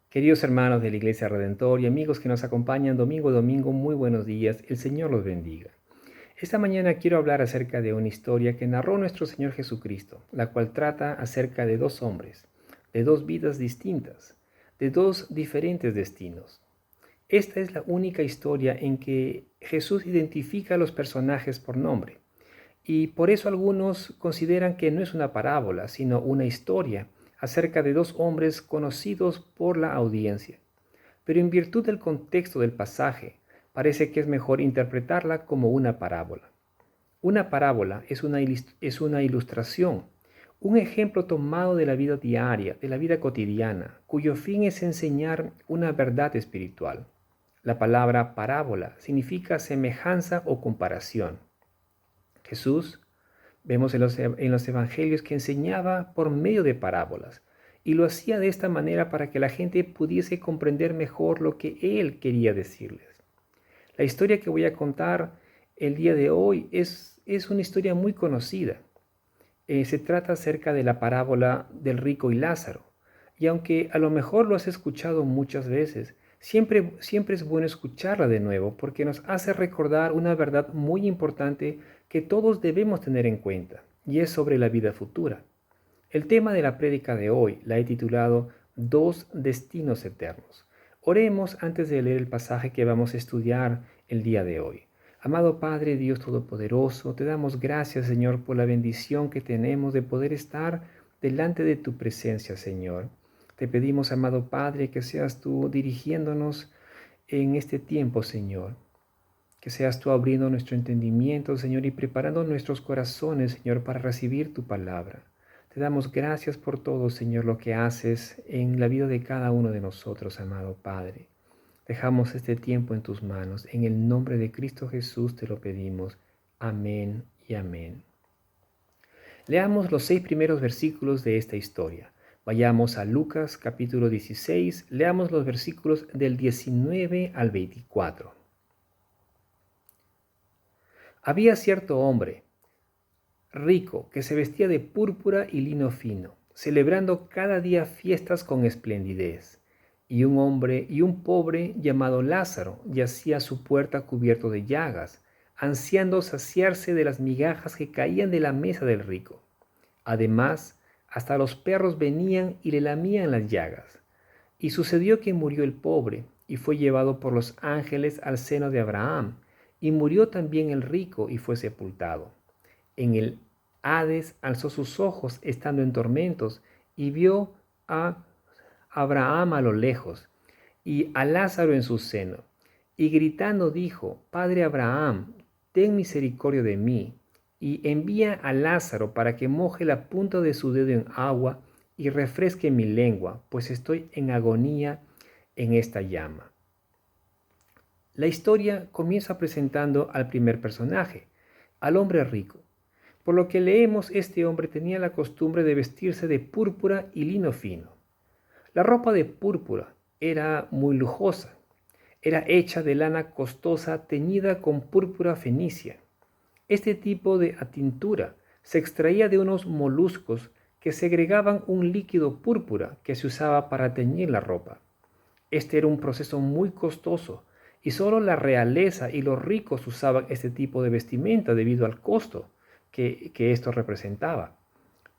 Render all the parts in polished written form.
Queridos hermanos de la Iglesia Redentor y amigos que nos acompañan domingo a domingo, muy buenos días, el Señor los bendiga. Esta mañana quiero hablar acerca de una historia que narró nuestro Señor Jesucristo, la cual trata acerca de dos hombres, de dos vidas distintas, de dos diferentes destinos. Esta es la única historia en que Jesús identifica a los personajes por nombre, y por eso algunos consideran que no es una parábola, sino una historia acerca de dos hombres conocidos por la audiencia. Pero en virtud del contexto del pasaje, parece que es mejor interpretarla como una parábola. Una parábola es una ilustración, un ejemplo tomado de la vida diaria, de la vida cotidiana, cuyo fin es enseñar una verdad espiritual. La palabra parábola significa semejanza o comparación. Jesús, vemos en los evangelios que enseñaba por medio de parábolas, y lo hacía de esta manera para que la gente pudiese comprender mejor lo que Él quería decirles. La historia que voy a contar el día de hoy es una historia muy conocida. Se trata acerca de la parábola del rico y Lázaro. Y aunque a lo mejor lo has escuchado muchas veces, siempre es bueno escucharla de nuevo porque nos hace recordar una verdad muy importante que todos debemos tener en cuenta, y es sobre la vida futura. El tema de la prédica de hoy la he titulado Dos destinos eternos. Oremos antes de leer el pasaje que vamos a estudiar el día de hoy. Amado Padre, Dios Todopoderoso, te damos gracias, Señor, por la bendición que tenemos de poder estar delante de tu presencia, Señor. Te pedimos, amado Padre, que seas tú dirigiéndonos en este tiempo, Señor. Que seas tú abriendo nuestro entendimiento, Señor, y preparando nuestros corazones, Señor, para recibir tu palabra. Te damos gracias por todo, Señor, lo que haces en la vida de cada uno de nosotros, amado Padre. Dejamos este tiempo en tus manos. En el nombre de Cristo Jesús te lo pedimos. Amén y amén. Leamos los 6 primeros versículos de esta historia. Vayamos a Lucas capítulo 16. Leamos los versículos del 19 al 24. Había cierto hombre rico que se vestía de púrpura y lino fino, celebrando cada día fiestas con esplendidez. Y un pobre llamado Lázaro yacía a su puerta cubierto de llagas, ansiando saciarse de las migajas que caían de la mesa del rico. Además, hasta los perros venían y le lamían las llagas. Y sucedió que murió el pobre, y fue llevado por los ángeles al seno de Abraham, y murió también el rico y fue sepultado. En el Hades alzó sus ojos estando en tormentos, y vio a Abraham a lo lejos, y a Lázaro en su seno. Y gritando dijo: Padre Abraham, ten misericordia de mí, y envía a Lázaro para que moje la punta de su dedo en agua y refresque mi lengua, pues estoy en agonía en esta llama. La historia comienza presentando al primer personaje, al hombre rico. Por lo que leemos, este hombre tenía la costumbre de vestirse de púrpura y lino fino. La ropa de púrpura era muy lujosa. Era hecha de lana costosa teñida con púrpura fenicia. Este tipo de tintura se extraía de unos moluscos que segregaban un líquido púrpura que se usaba para teñir la ropa. Este era un proceso muy costoso y solo la realeza y los ricos usaban este tipo de vestimenta debido al costo que esto representaba.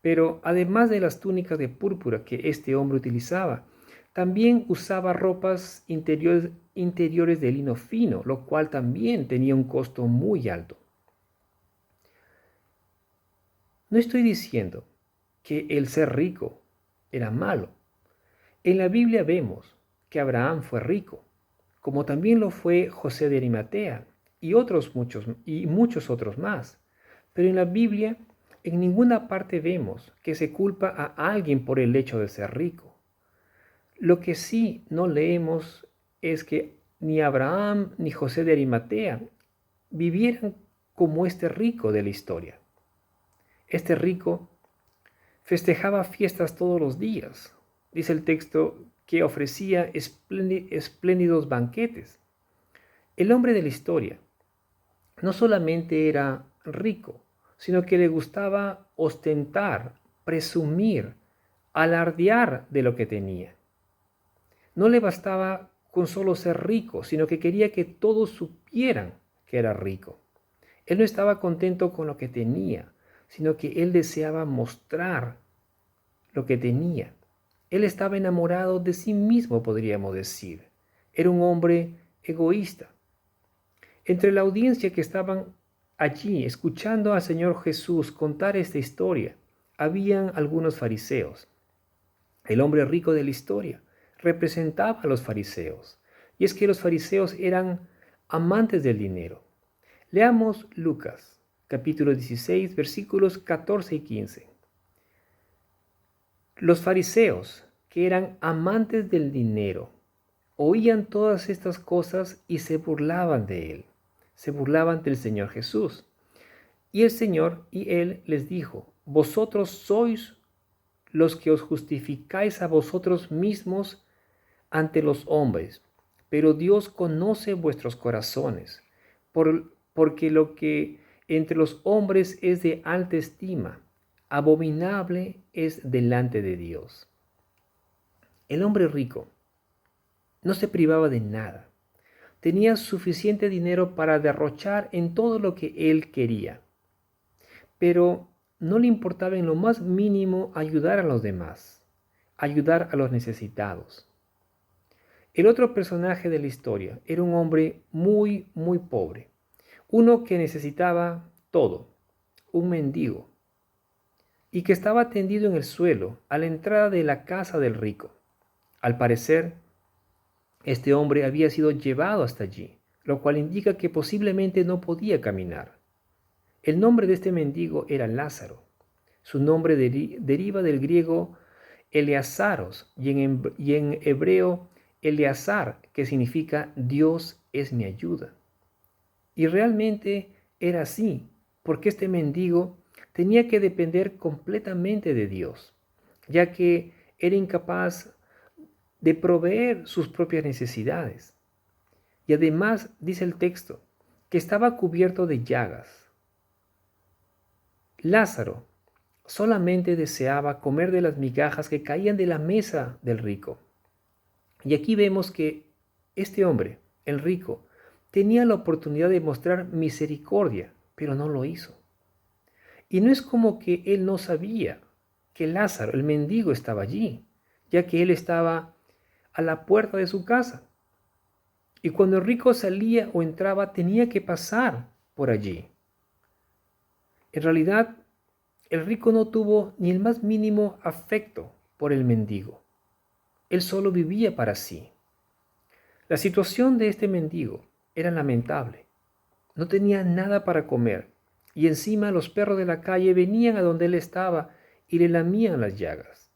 Pero además de las túnicas de púrpura que este hombre utilizaba, también usaba ropas interiores de lino fino, lo cual también tenía un costo muy alto. No estoy diciendo que el ser rico era malo. En la Biblia vemos que Abraham fue rico, como también lo fue José de Arimatea y muchos otros más. Pero en la Biblia en ninguna parte vemos que se culpa a alguien por el hecho de ser rico. Lo que sí no leemos es que ni Abraham ni José de Arimatea vivieran como este rico de la historia. Este rico festejaba fiestas todos los días. Dice el texto que ofrecía espléndidos banquetes. El hombre de la historia no solamente era rico, sino que le gustaba ostentar, presumir, alardear de lo que tenía. No le bastaba con solo ser rico, sino que quería que todos supieran que era rico. Él no estaba contento con lo que tenía, sino que él deseaba mostrar lo que tenía. Él estaba enamorado de sí mismo, podríamos decir. Era un hombre egoísta. Entre la audiencia que estaban allí escuchando al Señor Jesús contar esta historia, habían algunos fariseos. El hombre rico de la historia representaba a los fariseos. Y es que los fariseos eran amantes del dinero. Leamos Lucas, capítulo 16, versículos 14 y 15. Los fariseos, que eran amantes del dinero, oían todas estas cosas y se burlaban de él. Se burlaban del Señor Jesús. Y el Señor y él les dijo: vosotros sois los que os justificáis a vosotros mismos ante los hombres, pero Dios conoce vuestros corazones, porque lo que entre los hombres es de alta estima, abominable es delante de Dios. El hombre rico no se privaba de nada. Tenía suficiente dinero para derrochar en todo lo que él quería, pero no le importaba en lo más mínimo ayudar a los demás, ayudar a los necesitados. El otro personaje de la historia era un hombre muy, muy pobre, uno que necesitaba todo, un mendigo, y que estaba tendido en el suelo a la entrada de la casa del rico. Al parecer, este hombre había sido llevado hasta allí, lo cual indica que posiblemente no podía caminar. El nombre de este mendigo era Lázaro. Su nombre deriva del griego Eleazaros y en hebreo Eleazar, que significa Dios es mi ayuda. Y realmente era así, porque este mendigo tenía que depender completamente de Dios, ya que era incapaz de proveer sus propias necesidades. Y además dice el texto que estaba cubierto de llagas. Lázaro solamente deseaba comer de las migajas que caían de la mesa del rico. Y aquí vemos que este hombre, el rico, tenía la oportunidad de mostrar misericordia, pero no lo hizo. Y no es como que él no sabía que Lázaro, el mendigo, estaba allí, ya que él estaba a la puerta de su casa. Y cuando el rico salía o entraba, tenía que pasar por allí. En realidad, el rico no tuvo ni el más mínimo afecto por el mendigo. Él solo vivía para sí. La situación de este mendigo era lamentable. No tenía nada para comer y encima los perros de la calle venían a donde él estaba y le lamían las llagas.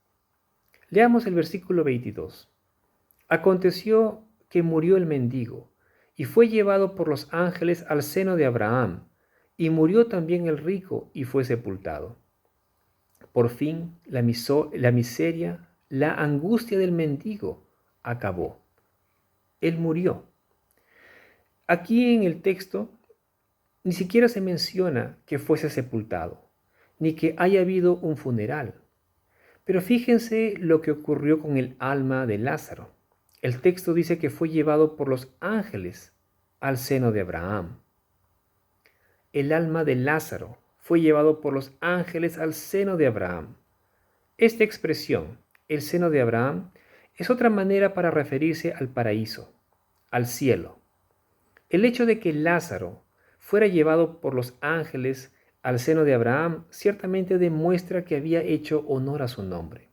Leamos el versículo 22. Aconteció que murió el mendigo y fue llevado por los ángeles al seno de Abraham, y murió también el rico y fue sepultado. Por fin la miseria, la angustia del mendigo acabó. Él murió. Aquí en el texto ni siquiera se menciona que fuese sepultado, ni que haya habido un funeral. Pero fíjense lo que ocurrió con el alma de Lázaro. El texto dice que fue llevado por los ángeles al seno de Abraham. El alma de Lázaro fue llevado por los ángeles al seno de Abraham. Esta expresión, el seno de Abraham, es otra manera para referirse al paraíso, al cielo. El hecho de que Lázaro fuera llevado por los ángeles al seno de Abraham ciertamente demuestra que había hecho honor a su nombre.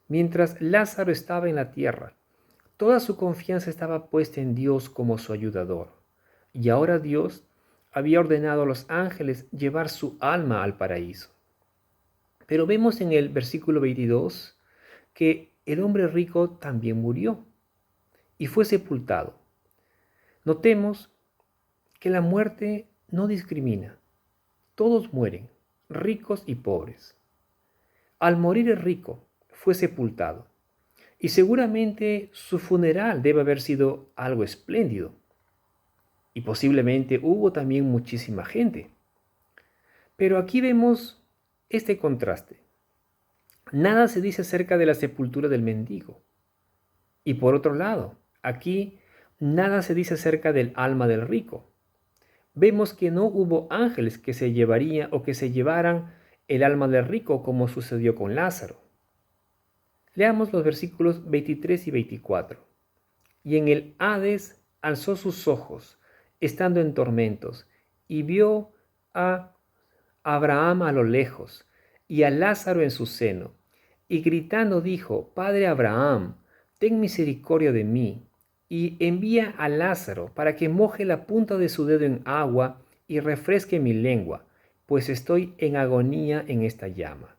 Mientras Lázaro estaba en la tierra, toda su confianza estaba puesta en Dios como su ayudador, y ahora Dios había ordenado a los ángeles llevar su alma al paraíso. Pero vemos en el versículo 22 que el hombre rico también murió y fue sepultado. Notemos que la muerte no discrimina. Todos mueren, ricos y pobres. Al morir el rico, fue sepultado. Y seguramente su funeral debe haber sido algo espléndido. Y posiblemente hubo también muchísima gente. Pero aquí vemos este contraste. Nada se dice acerca de la sepultura del mendigo. Y por otro lado, aquí nada se dice acerca del alma del rico. Vemos que no hubo ángeles que se llevarían o que se llevaran el alma del rico como sucedió con Lázaro. Leamos los versículos 23 y 24. Y en el Hades alzó sus ojos, estando en tormentos, y vio a Abraham a lo lejos, y a Lázaro en su seno, y gritando dijo: Padre Abraham, ten misericordia de mí, y envía a Lázaro para que moje la punta de su dedo en agua y refresque mi lengua, pues estoy en agonía en esta llama.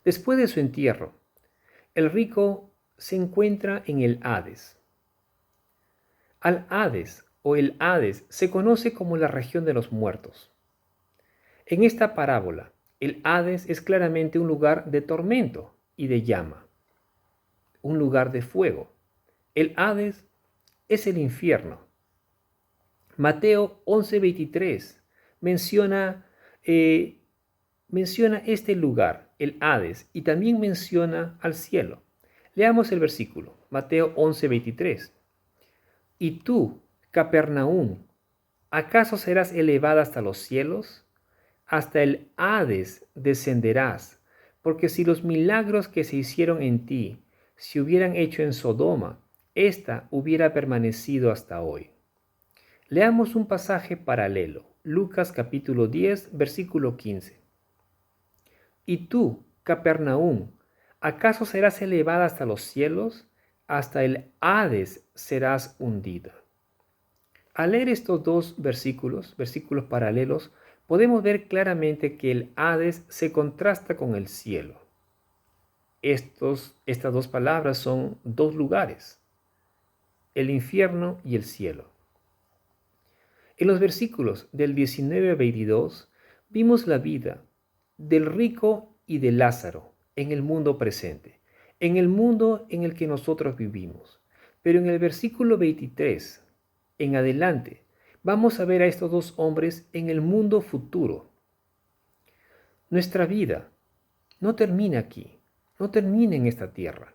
Después de su entierro, el rico se encuentra en el Hades. Al Hades o el Hades se conoce como la región de los muertos. En esta parábola, el Hades es claramente un lugar de tormento y de llama, un lugar de fuego. El Hades es el infierno. Mateo 11:23 menciona este lugar, el Hades, y también menciona al cielo. Leamos el versículo, Mateo 11:23. Y tú, Capernaum, ¿acaso serás elevada hasta los cielos? Hasta el Hades descenderás, porque si los milagros que se hicieron en ti se hubieran hecho en Sodoma, ésta hubiera permanecido hasta hoy. Leamos un pasaje paralelo, Lucas capítulo 10, versículo 15. Y tú, Capernaum, ¿acaso serás elevada hasta los cielos? Hasta el Hades serás hundida. Al leer estos dos versículos paralelos, podemos ver claramente que el Hades se contrasta con el cielo. Estas dos palabras son dos lugares, el infierno y el cielo. En los versículos del 19 al 22 vimos la vida del rico y de Lázaro en el mundo presente, en el mundo en el que nosotros vivimos. Pero en el versículo 23 en adelante vamos a ver a estos dos hombres en el mundo futuro. Nuestra vida no termina aquí, no termina en esta tierra.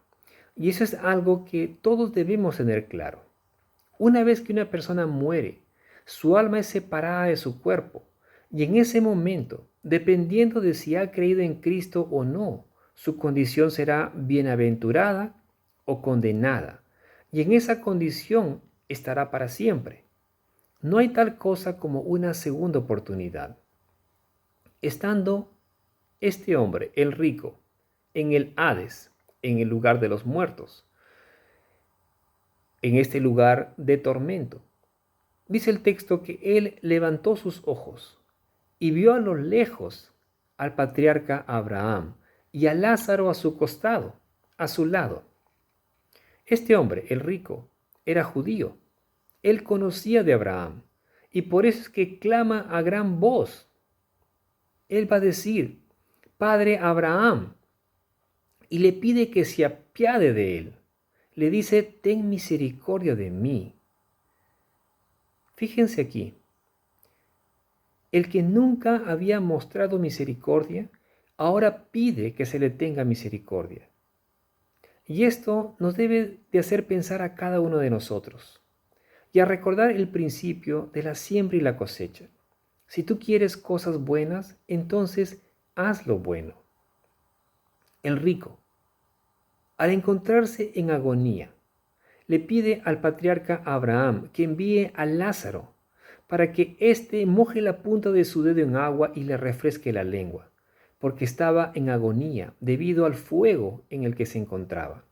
Y eso es algo que todos debemos tener claro. Una vez que una persona muere, su alma es separada de su cuerpo. Y en ese momento, dependiendo de si ha creído en Cristo o no, su condición será bienaventurada o condenada. Y en esa condición estará para siempre. No hay tal cosa como una segunda oportunidad. Estando este hombre, el rico, en el Hades, en el lugar de los muertos, en este lugar de tormento, dice el texto que él levantó sus ojos y vio a lo lejos al patriarca Abraham y a Lázaro a su costado, a su lado. Este hombre, el rico, era judío. Él conocía de Abraham y por eso es que clama a gran voz. Él va a decir: Padre Abraham, y le pide que se apiade de él. Le dice: ten misericordia de mí. Fíjense aquí, el que nunca había mostrado misericordia, ahora pide que se le tenga misericordia. Y esto nos debe de hacer pensar a cada uno de nosotros y a recordar el principio de la siembra y la cosecha. Si tú quieres cosas buenas, entonces haz lo bueno. El rico, al encontrarse en agonía, le pide al patriarca Abraham que envíe a Lázaro para que éste moje la punta de su dedo en agua y le refresque la lengua, porque estaba en agonía debido al fuego en el que se encontraba.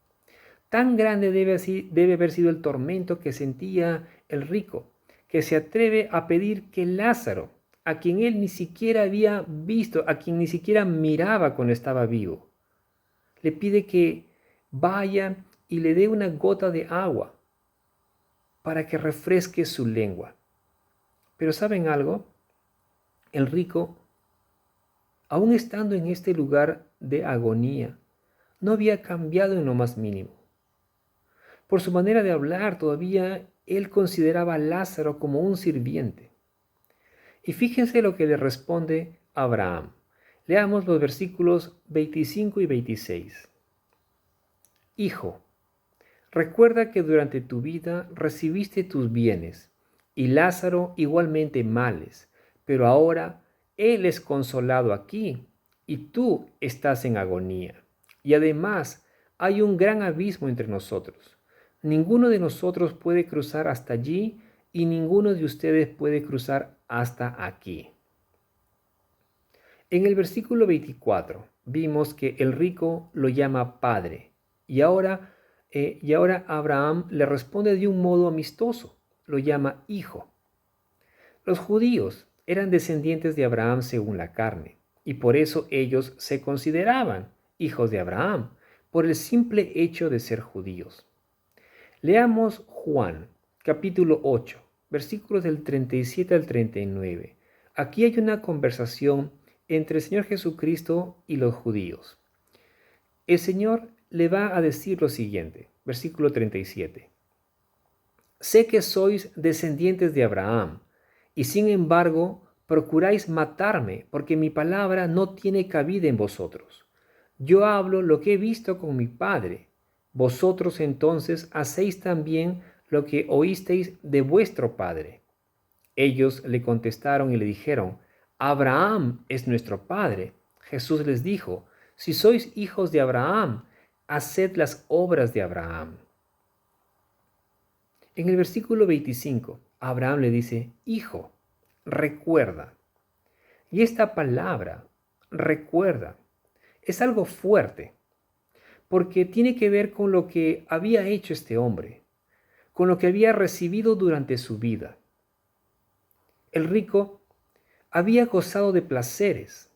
Tan grande debe haber sido el tormento que sentía el rico, que se atreve a pedir que Lázaro, a quien él ni siquiera había visto, a quien ni siquiera miraba cuando estaba vivo, le pide que vaya y le dé una gota de agua para que refresque su lengua. Pero ¿saben algo? El rico, aún estando en este lugar de agonía, no había cambiado en lo más mínimo. Por su manera de hablar, todavía él consideraba a Lázaro como un sirviente. Y fíjense lo que le responde Abraham. Leamos los versículos 25 y 26. Hijo, Recuerda que durante tu vida recibiste tus bienes y Lázaro igualmente males, pero ahora él es consolado aquí y tú estás en agonía. Y además hay un gran abismo entre nosotros. Ninguno de nosotros puede cruzar hasta allí y ninguno de ustedes puede cruzar hasta aquí. En el versículo 24 vimos que el rico lo llama padre y ahora Abraham le responde de un modo amistoso, lo llama hijo. Los judíos eran descendientes de Abraham según la carne y por eso ellos se consideraban hijos de Abraham por el simple hecho de ser judíos. Leamos Juan capítulo 8, versículos del 37 al 39. Aquí hay una conversación entre el Señor Jesucristo y los judíos. El Señor le va a decir lo siguiente, versículo 37. Sé que sois descendientes de Abraham, y sin embargo procuráis matarme, porque mi palabra no tiene cabida en vosotros. Yo hablo lo que he visto con mi Padre. Vosotros entonces hacéis también lo que oísteis de vuestro padre. Ellos le contestaron y le dijeron, Abraham es nuestro padre. Jesús les dijo, si sois hijos de Abraham, haced las obras de Abraham. En el versículo 25, Abraham le dice, hijo, recuerda. Y esta palabra, recuerda, es algo fuerte, porque tiene que ver con lo que había hecho este hombre, con lo que había recibido durante su vida. El rico había gozado de placeres,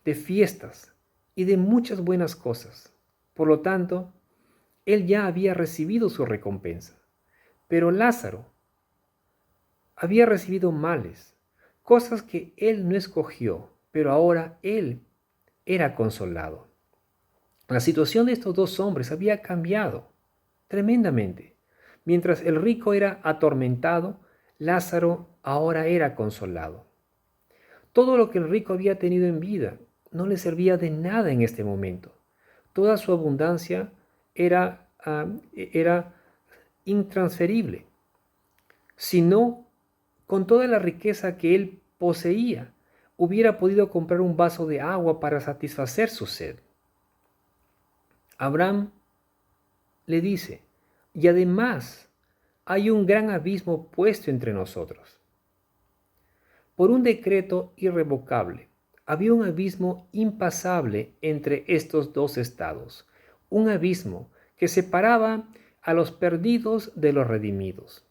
de fiestas y de muchas buenas cosas. Por lo tanto, él ya había recibido su recompensa. Pero Lázaro había recibido males, cosas que él no escogió, pero ahora él era consolado. La situación de estos dos hombres había cambiado tremendamente. Mientras el rico era atormentado, Lázaro ahora era consolado. Todo lo que el rico había tenido en vida no le servía de nada en este momento. Toda su abundancia era intransferible. Sino con toda la riqueza que él poseía, hubiera podido comprar un vaso de agua para satisfacer su sed. Abraham le dice, y además hay un gran abismo puesto entre nosotros. Por un decreto irrevocable, había un abismo impasable entre estos dos estados, un abismo que separaba a los perdidos de los redimidos.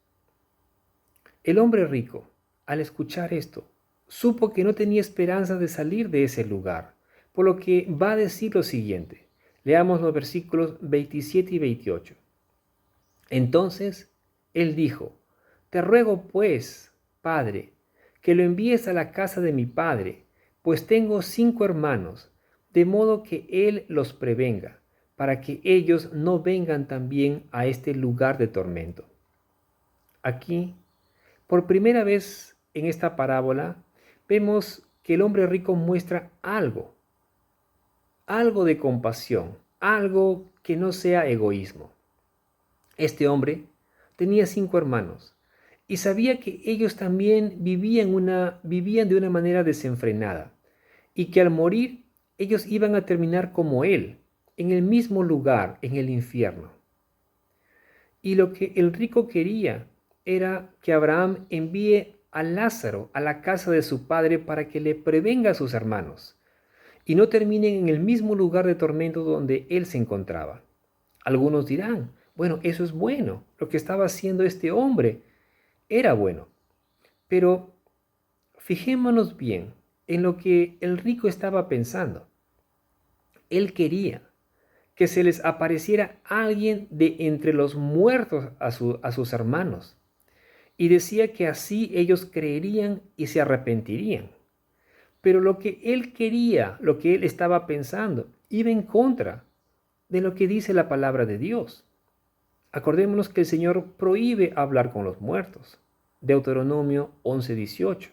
El hombre rico, al escuchar esto, supo que no tenía esperanza de salir de ese lugar, por lo que va a decir lo siguiente. Leamos los versículos 27 y 28. Entonces él dijo, te ruego pues, Padre, que lo envíes a la casa de mi padre, pues tengo 5 hermanos, de modo que él los prevenga, para que ellos no vengan también a este lugar de tormento. Aquí, por primera vez en esta parábola, vemos que el hombre rico muestra algo de compasión, algo que no sea egoísmo. Este hombre tenía 5 hermanos y sabía que ellos también vivían de una manera desenfrenada y que al morir ellos iban a terminar como él, en el mismo lugar, en el infierno. Y lo que el rico quería era que Abraham envíe a Lázaro a la casa de su padre para que le prevenga a sus hermanos y no terminen en el mismo lugar de tormento donde él se encontraba. Algunos dirán, bueno, eso es bueno, lo que estaba haciendo este hombre era bueno. Pero fijémonos bien en lo que el rico estaba pensando. Él quería que se les apareciera alguien de entre los muertos a sus hermanos. Y decía que así ellos creerían y se arrepentirían. Pero lo que él quería, lo que él estaba pensando, iba en contra de lo que dice la palabra de Dios. Acordémonos que el Señor prohíbe hablar con los muertos. Deuteronomio 11:18.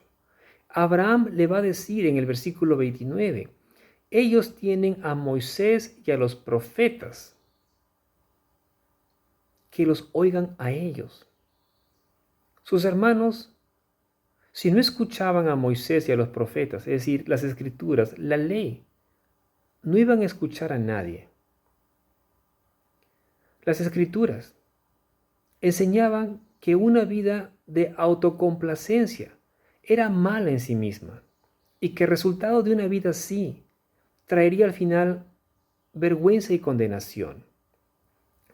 Abraham le va a decir en el versículo 29, ellos tienen a Moisés y a los profetas. que los oigan a ellos. Sus hermanos, si no escuchaban a Moisés y a los profetas, es decir, las escrituras, la ley, no iban a escuchar a nadie. Las escrituras enseñaban que una vida de autocomplacencia era mala en sí misma y que el resultado de una vida así traería al final vergüenza y condenación.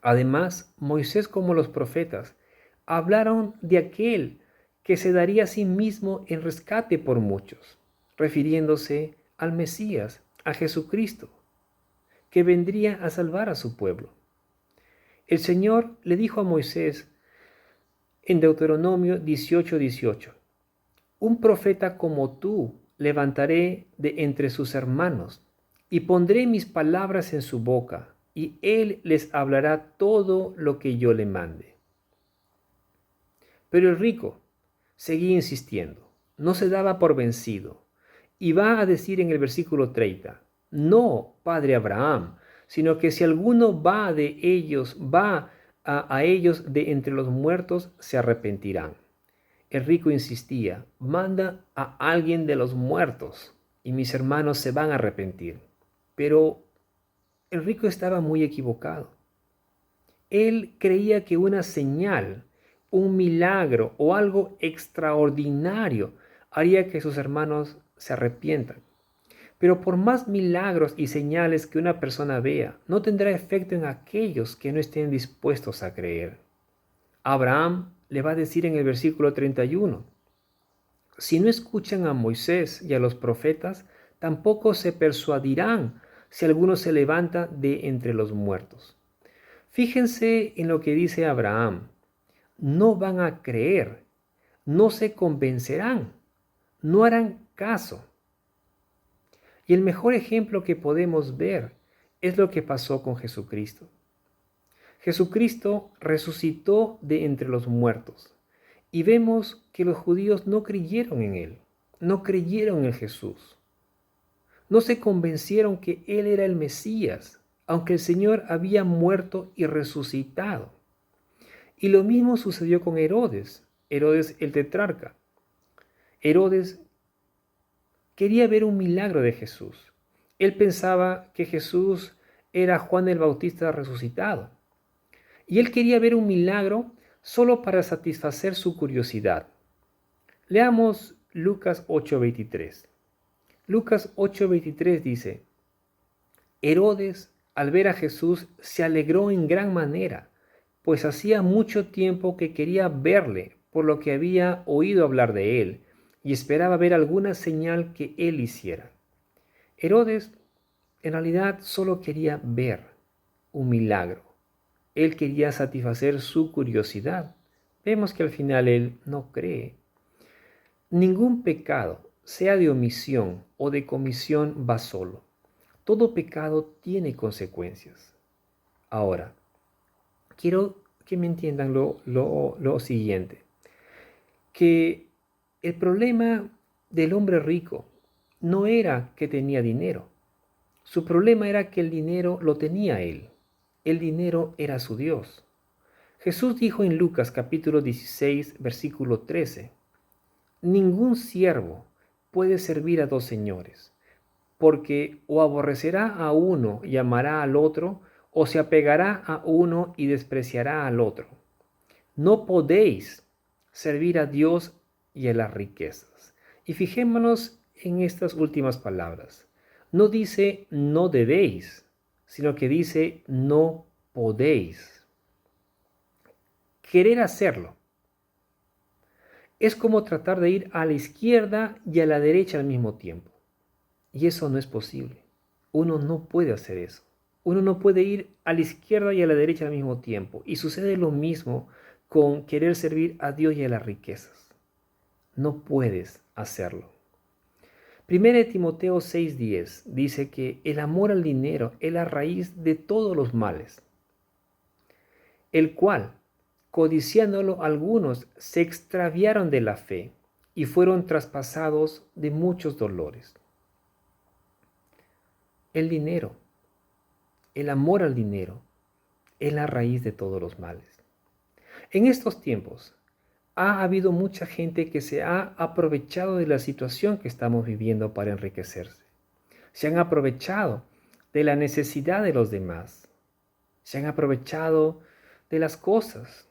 Además, Moisés como los profetas hablaron de aquel que se daría a sí mismo en rescate por muchos, refiriéndose al Mesías, a Jesucristo, que vendría a salvar a su pueblo. El Señor le dijo a Moisés en Deuteronomio 18:18, un profeta como tú levantaré de entre sus hermanos, y pondré mis palabras en su boca, y él les hablará todo lo que yo le mande. Pero el rico seguía insistiendo, no se daba por vencido, y va a decir en el versículo 30, no, padre Abraham, sino que si alguno va de ellos, va a ellos de entre los muertos, se arrepentirán. El rico insistía, manda a alguien de los muertos y mis hermanos se van a arrepentir. Pero el rico estaba muy equivocado. Él creía que una señal, un milagro o algo extraordinario haría que sus hermanos se arrepientan. Pero por más milagros y señales que una persona vea, no tendrá efecto en aquellos que no estén dispuestos a creer. Abraham le va a decir en el versículo 31, si no escuchan a Moisés y a los profetas, tampoco se persuadirán si alguno se levanta de entre los muertos. Fíjense en lo que dice Abraham. No van a creer, no se convencerán, no harán caso. Y el mejor ejemplo que podemos ver es lo que pasó con Jesucristo. Jesucristo resucitó de entre los muertos y vemos que los judíos no creyeron en Él, no creyeron en Jesús. No se convencieron que Él era el Mesías, aunque el Señor había muerto y resucitado. Y lo mismo sucedió con Herodes, Herodes el tetrarca. Herodes quería ver un milagro de Jesús. Él pensaba que Jesús era Juan el Bautista resucitado. Y él quería ver un milagro solo para satisfacer su curiosidad. Leamos Lucas 8:23. Lucas 8:23 dice, Herodes, al ver a Jesús, se alegró en gran manera, pues hacía mucho tiempo que quería verle, por lo que había oído hablar de él, y esperaba ver alguna señal que él hiciera. Herodes, en realidad, solo quería ver un milagro. Él quería satisfacer su curiosidad. Vemos que al final él no cree. Ningún pecado, sea de omisión o de comisión, va solo. Todo pecado tiene consecuencias. Ahora, quiero que me entiendan lo siguiente, que el problema del hombre rico no era que tenía dinero. Su problema era que el dinero lo tenía él. El dinero era su Dios. Jesús dijo en Lucas capítulo 16, versículo 13, ningún siervo puede servir a dos señores, porque o aborrecerá a uno y amará al otro, o se apegará a uno y despreciará al otro. No podéis servir a Dios y a las riquezas. Y fijémonos en estas últimas palabras. No dice no debéis, sino que dice no podéis. Querer hacerlo es como tratar de ir a la izquierda y a la derecha al mismo tiempo. Y eso no es posible. Uno no puede hacer eso. Uno no puede ir a la izquierda y a la derecha al mismo tiempo. Y sucede lo mismo con querer servir a Dios y a las riquezas. No puedes hacerlo. 1 Timoteo 6:10 dice que el amor al dinero es la raíz de todos los males, el cual, codiciándolo algunos, se extraviaron de la fe y fueron traspasados de muchos dolores. El dinero, el amor al dinero, es la raíz de todos los males. En estos tiempos ha habido mucha gente que se ha aprovechado de la situación que estamos viviendo para enriquecerse. Se han aprovechado de la necesidad de los demás. Se han aprovechado de las cosas.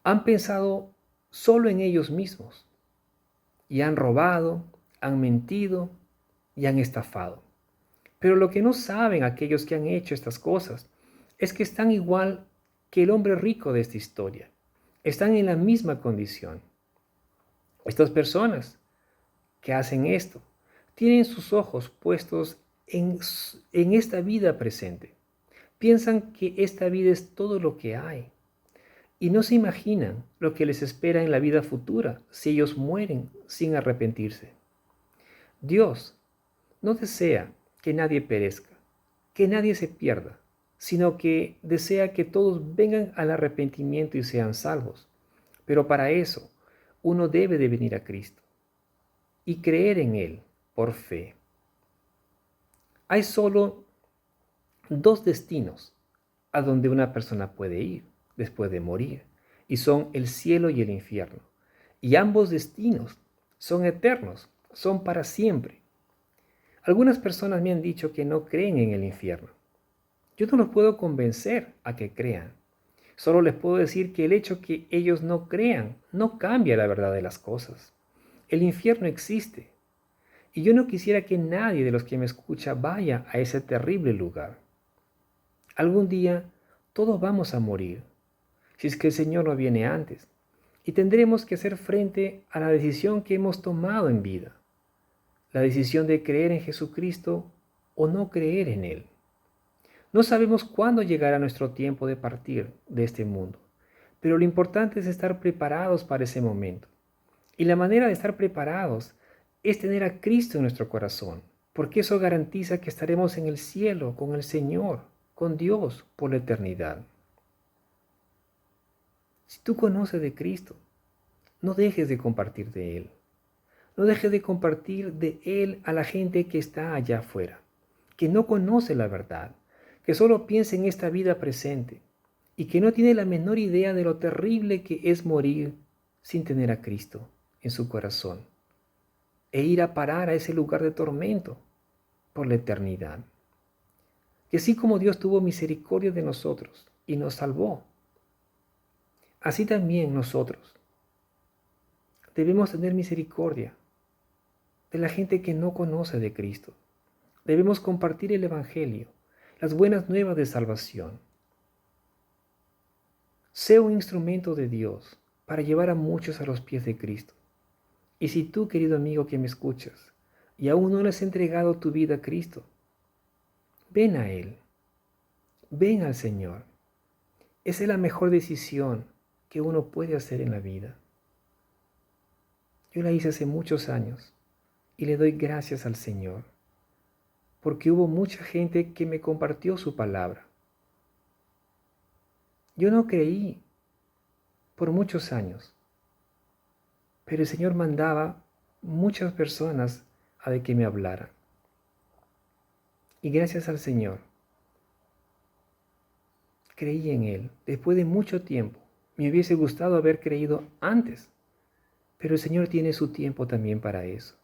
Han pensado solo en ellos mismos y han robado, han mentido y han estafado. Pero lo que no saben aquellos que han hecho estas cosas es que están igual que el hombre rico de esta historia. Están en la misma condición. Estas personas que hacen esto tienen sus ojos puestos en esta vida presente. Piensan que esta vida es todo lo que hay y no se imaginan lo que les espera en la vida futura si ellos mueren sin arrepentirse. Dios no desea que nadie perezca, que nadie se pierda, sino que desea que todos vengan al arrepentimiento y sean salvos. Pero para eso, uno debe de venir a Cristo y creer en Él por fe. Hay solo dos destinos a donde una persona puede ir después de morir, y son el cielo y el infierno. Y ambos destinos son eternos, son para siempre. Algunas personas me han dicho que no creen en el infierno. Yo no los puedo convencer a que crean. Solo les puedo decir que el hecho que ellos no crean no cambia la verdad de las cosas. El infierno existe. Y yo no quisiera que nadie de los que me escucha vaya a ese terrible lugar. Algún día todos vamos a morir, si es que el Señor no viene antes, y tendremos que hacer frente a la decisión que hemos tomado en vida, la decisión de creer en Jesucristo o no creer en Él. No sabemos cuándo llegará nuestro tiempo de partir de este mundo, pero lo importante es estar preparados para ese momento. Y la manera de estar preparados es tener a Cristo en nuestro corazón, porque eso garantiza que estaremos en el cielo con el Señor, con Dios por la eternidad. Si tú conoces de Cristo, no dejes de compartir de Él. No dejes de compartir de Él a la gente que está allá afuera, que no conoce la verdad, que solo piensa en esta vida presente y que no tiene la menor idea de lo terrible que es morir sin tener a Cristo en su corazón e ir a parar a ese lugar de tormento por la eternidad. Y así como Dios tuvo misericordia de nosotros y nos salvó, así también nosotros debemos tener misericordia de la gente que no conoce de Cristo. Debemos compartir el Evangelio, las buenas nuevas de salvación. Sé un instrumento de Dios para llevar a muchos a los pies de Cristo. Y si tú, querido amigo que me escuchas, y aún no le has entregado tu vida a Cristo, ven a Él, ven al Señor. Esa es la mejor decisión que uno puede hacer en la vida. Yo la hice hace muchos años y le doy gracias al Señor, porque hubo mucha gente que me compartió su palabra. Yo no creí por muchos años, pero el Señor mandaba muchas personas a de que me hablaran. Y gracias al Señor, creí en Él después de mucho tiempo. Me hubiese gustado haber creído antes, pero el Señor tiene su tiempo también para eso.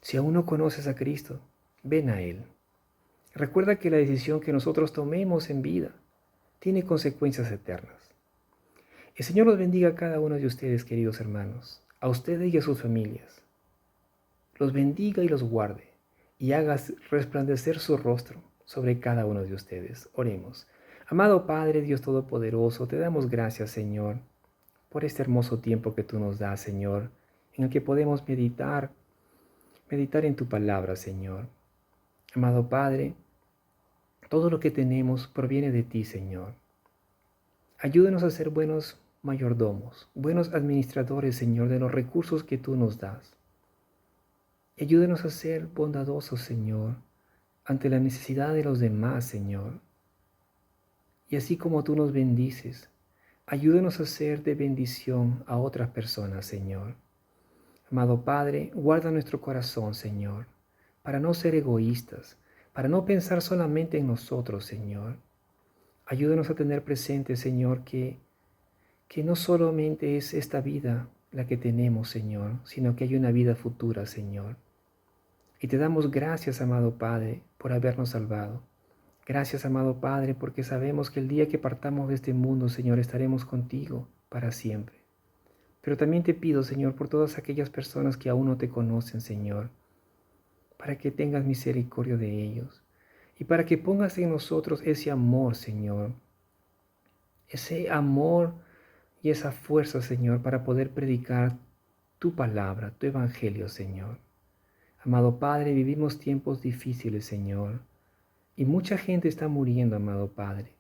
Si aún no conoces a Cristo, ven a Él. Recuerda que la decisión que nosotros tomemos en vida tiene consecuencias eternas. El Señor los bendiga a cada uno de ustedes, queridos hermanos, a ustedes y a sus familias. Los bendiga y los guarde, y haga resplandecer su rostro sobre cada uno de ustedes. Oremos. Amado Padre, Dios Todopoderoso, te damos gracias, Señor, por este hermoso tiempo que tú nos das, Señor, en el que podemos meditar en tu palabra, Señor. Amado Padre, todo lo que tenemos proviene de ti, Señor. Ayúdanos a ser buenos mayordomos, buenos administradores, Señor, de los recursos que tú nos das. Ayúdanos a ser bondadosos, Señor, ante la necesidad de los demás, Señor. Y así como tú nos bendices, ayúdanos a ser de bendición a otras personas, Señor. Amado Padre, guarda nuestro corazón, Señor, para no ser egoístas, para no pensar solamente en nosotros, Señor. Ayúdanos a tener presente, Señor, que no solamente es esta vida la que tenemos, Señor, sino que hay una vida futura, Señor. Y te damos gracias, amado Padre, por habernos salvado. Gracias, amado Padre, porque sabemos que el día que partamos de este mundo, Señor, estaremos contigo para siempre. Pero también te pido, Señor, por todas aquellas personas que aún no te conocen, Señor, para que tengas misericordia de ellos y para que pongas en nosotros ese amor, Señor, ese amor y esa fuerza, Señor, para poder predicar tu palabra, tu evangelio, Señor. Amado Padre, vivimos tiempos difíciles, Señor, y mucha gente está muriendo, amado Padre.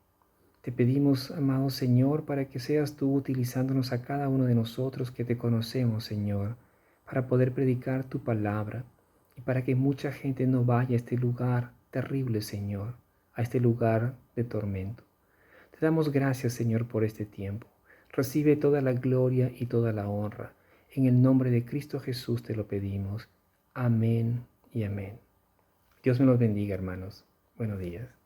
Te pedimos, amado Señor, para que seas tú utilizándonos a cada uno de nosotros que te conocemos, Señor, para poder predicar tu palabra y para que mucha gente no vaya a este lugar terrible, Señor, a este lugar de tormento. Te damos gracias, Señor, por este tiempo. Recibe toda la gloria y toda la honra. En el nombre de Cristo Jesús te lo pedimos. Amén y amén. Dios me los bendiga, hermanos. Buenos días.